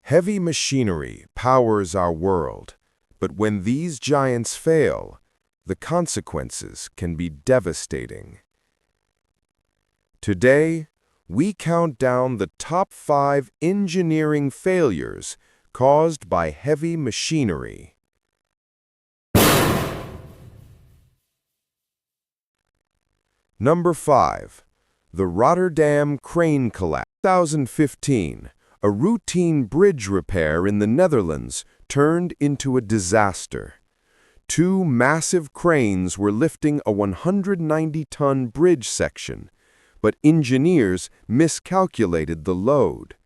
Heavy machinery powers our world, but when these giants fail, the consequences can be devastating. Today, we count down the top 5 engineering failures caused by heavy machinery. Number 5. The Rotterdam crane collapse. 2015, a routine bridge repair in the Netherlands turned into a disaster. 2 massive cranes were lifting a 190-ton bridge section, but engineers miscalculated the load.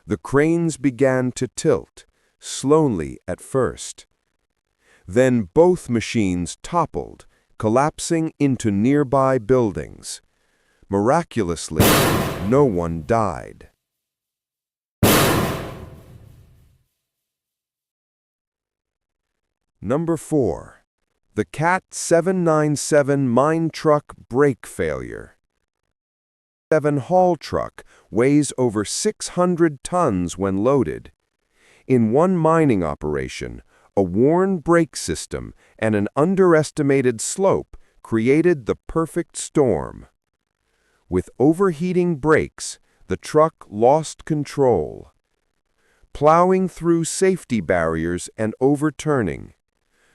The cranes began to tilt, slowly at first. Then both machines toppled, collapsing into nearby buildings. Miraculously, no one died. Number 4. The CAT 797 mine truck brake failure. 7 haul truck weighs over 600 tons when loaded. In one mining operation, a worn brake system and an underestimated slope created the perfect storm. With overheating brakes, the truck lost control. Plowing through safety barriers and overturning,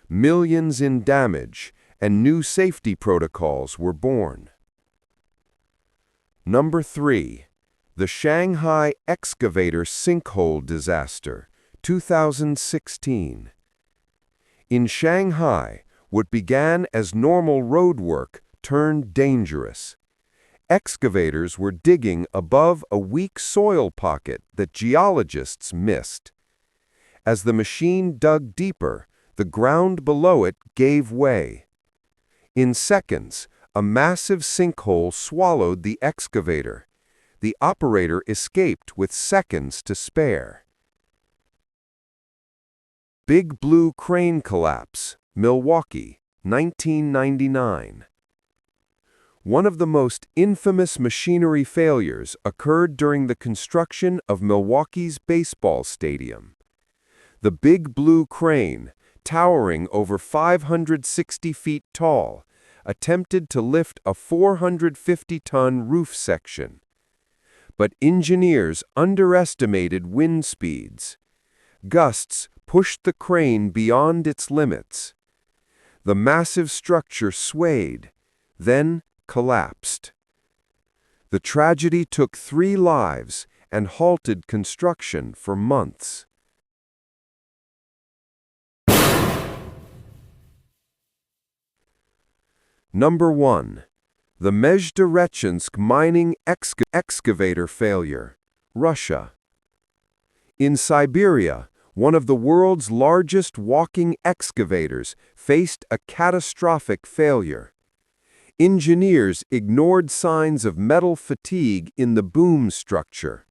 millions in damage, and new safety protocols were born. Number 3. The Shanghai excavator sinkhole disaster, 2016. In Shanghai, what began as normal road work turned dangerous. Excavators were digging above a weak soil pocket that geologists missed. As the machine dug deeper, the ground below it gave way. In seconds, a massive sinkhole swallowed the excavator. The operator escaped with seconds to spare. Big Blue crane collapse, Milwaukee, 1999. One of the most infamous machinery failures occurred during the construction of Milwaukee's baseball stadium. The Big Blue crane, towering over 560 feet tall, attempted to lift a 450-ton roof section. But engineers underestimated wind speeds. Gusts pushed the crane beyond its limits. The massive structure swayed, then collapsed. The tragedy took 3 lives and halted construction for months. Number 1. The Mezhderechinsk mining excavator failure, Russia. In Siberia, one of the world's largest walking excavators faced a catastrophic failure. Engineers ignored signs of metal fatigue in the boom structure.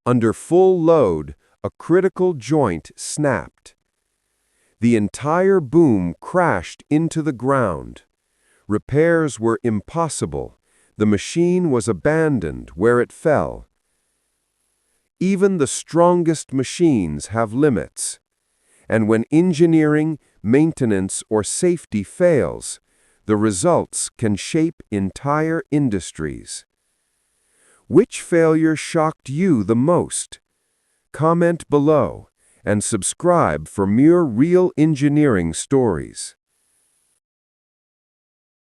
Under full load, a critical joint snapped. The entire boom crashed into the ground. Repairs were impossible. The machine was abandoned where it fell. Even the strongest machines have limits. And when engineering, maintenance, or safety fails, the results can shape entire industries. Which failure shocked you the most? Comment below and subscribe for more real engineering stories.